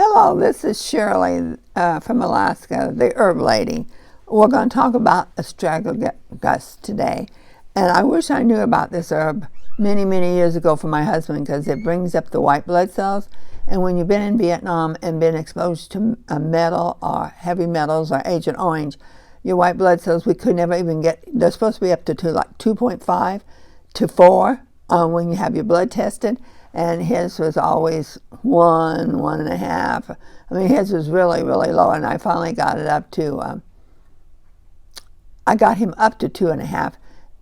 Hello, this is Shirley from Alaska, the herb lady. We're going to talk about astragalus today. And I wish I knew about this herb many, many years ago for my husband, because it brings up the white blood cells. And when you've been in Vietnam and been exposed to a metal or heavy metals or Agent Orange, your white blood cells, we could never even get, they're supposed to be up to like 2.5 to 4 when you have your blood tested. And his was always 1.5. I mean, his was really, really low, and I finally got it up to, I got him up to 2.5,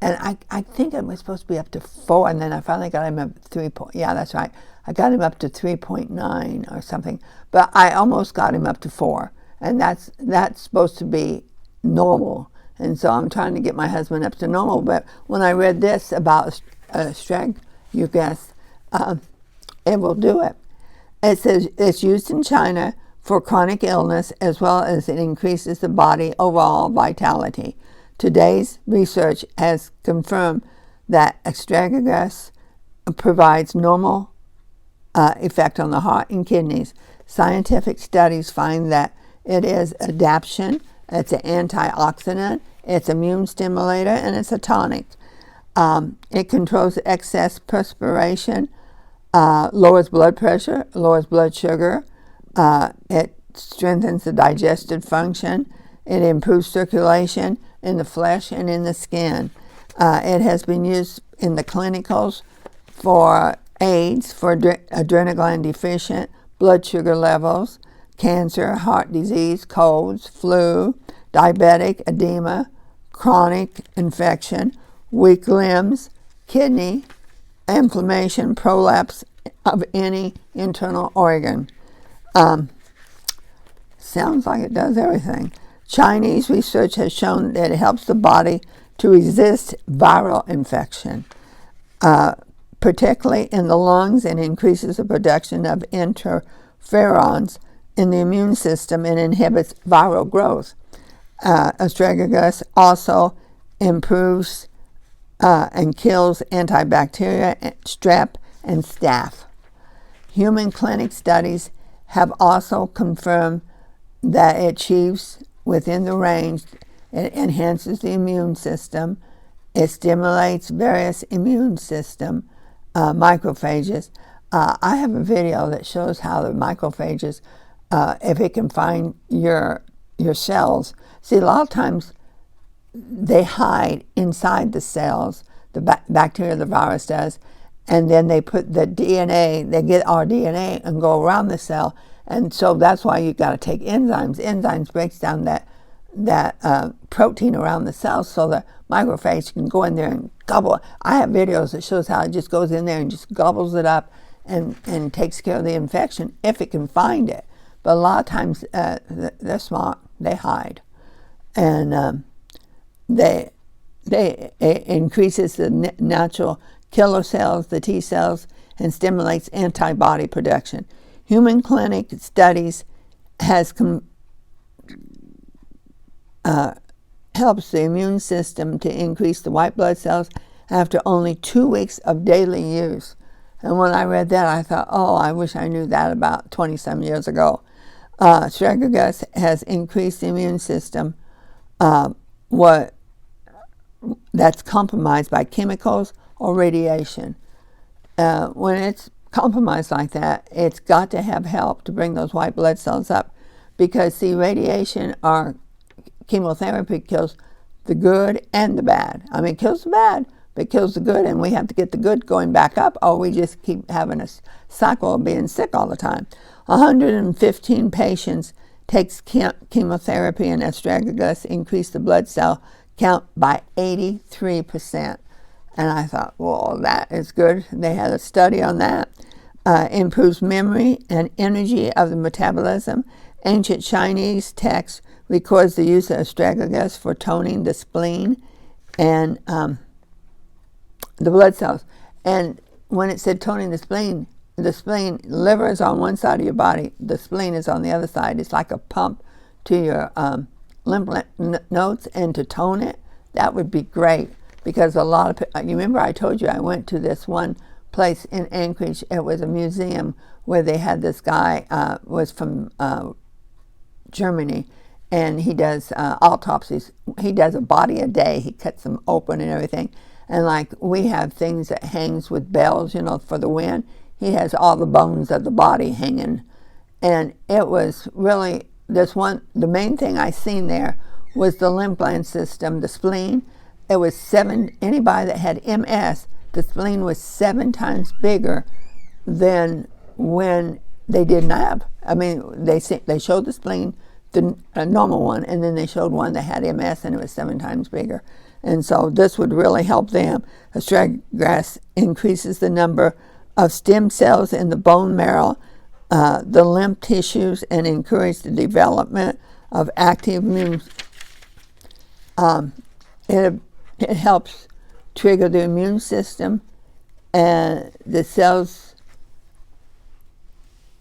and I think it was supposed to be up to 4, and then I finally got him up to 3. Yeah, that's right. I got him up to 3.9 or something, but I almost got him up to 4, and that's supposed to be normal. And so I'm trying to get my husband up to normal. But when I read this about astragalus, it will do it. It says it's used in China for chronic illness, as well as it increases the body overall vitality. Today's research has confirmed that astragalus provides normal effect on the heart and kidneys. Scientific studies find that it is adaptation, it's an antioxidant, it's immune stimulator, and it's a tonic. It controls excess perspiration, lowers blood pressure, lowers blood sugar. It strengthens the digestive function. It improves circulation in the flesh and in the skin. It has been used in the clinicals for AIDS, for adrenal gland deficient, blood sugar levels, cancer, heart disease, colds, flu, diabetic, edema, chronic infection, weak limbs, kidney, inflammation, prolapse of any internal organ. Sounds like it does everything. Chinese research has shown that it helps the body to resist viral infection, particularly in the lungs, and increases the production of interferons in the immune system and inhibits viral growth. Astragalus also improves and kills antibacterial, strep, and staph. Human clinic studies have also confirmed that it achieves within the range. It enhances the immune system. It stimulates various immune system macrophages. I have a video that shows how the macrophages, if it can find your cells. See, a lot of times they hide inside the cells, the bacteria, the virus does, and then they put the DNA, they get our DNA and go around the cell. And so that's why you've got to take enzymes. Enzymes breaks down that protein around the cells, so the macrophage can go in there and gobble. I have videos that shows how it just goes in there and just gobbles it up and takes care of the infection if it can find it. But a lot of times they're smart, they hide. And it increases the natural killer cells, the T cells, and stimulates antibody production. Human clinic studies has helps the immune system to increase the white blood cells after only 2 weeks of daily use. And when I read that, I thought, oh, I wish I knew that about 20-some years ago. Astragalus has increased the immune system that's compromised by chemicals or radiation. When it's compromised like that, it's got to have help to bring those white blood cells up, because, see, radiation or chemotherapy kills the good and the bad. I mean, it kills the bad, but it kills the good, and we have to get the good going back up, or we just keep having a cycle of being sick all the time. 115 patients takes chemotherapy, and astragalus increased the blood cell count by 83%. And I thought, well, that is good. They had a study on that. Improves memory and energy of the metabolism. Ancient Chinese text records the use of astragalus for toning the spleen and the blood cells. And when it said toning the spleen, liver is on one side of your body, the spleen is on the other side. It's like a pump to your lymph nodes, and to tone it, that would be great. Because a lot of, you remember I told you I went to this one place in Anchorage. It was a museum where they had this guy, was from Germany, and he does autopsies. He does a body a day. He cuts them open and everything. And like we have things that hangs with bells, you know, for the wind, he has all the bones of the body hanging. And it was really, the main thing I seen there was the lymph gland system, the spleen. It was anybody that had MS, the spleen was 7 times bigger than when they didn't have. I mean, they showed the spleen, a normal one, and then they showed one that had MS, and it was 7 times bigger. And so this would really help them. Astragalus increases the number of stem cells in the bone marrow, the lymph tissues, and encourages the development of active immune. It helps trigger the immune system, and the cells,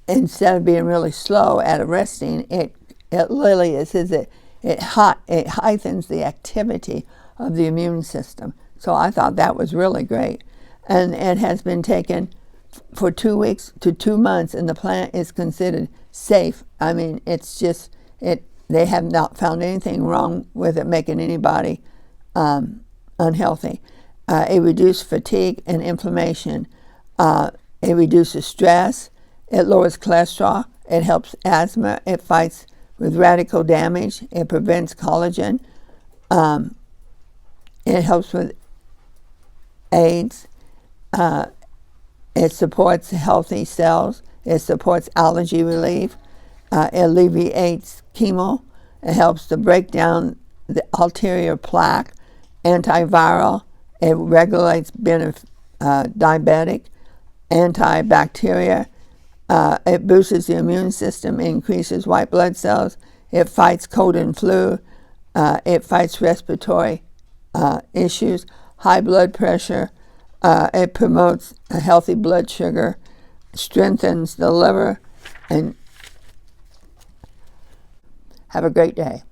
instead of being really slow at arresting, it literally it heightens the activity of the immune system. So I thought that was really great. And it has been taken for 2 weeks to 2 months, and the plant is considered safe. I mean, it's just, they have not found anything wrong with it making anybody unhealthy. It reduces fatigue and inflammation. It reduces stress. It lowers cholesterol. It helps asthma. It fights with radical damage. It prevents collagen. It helps with AIDS. It supports healthy cells. It supports allergy relief. It alleviates chemo. It helps to break down the ulterior plaque. Antiviral. It regulates diabetic. Antibacterial. It boosts the immune system, increases white blood cells. It fights cold and flu. It fights respiratory issues, high blood pressure. It promotes a healthy blood sugar, strengthens the liver, and have a great day.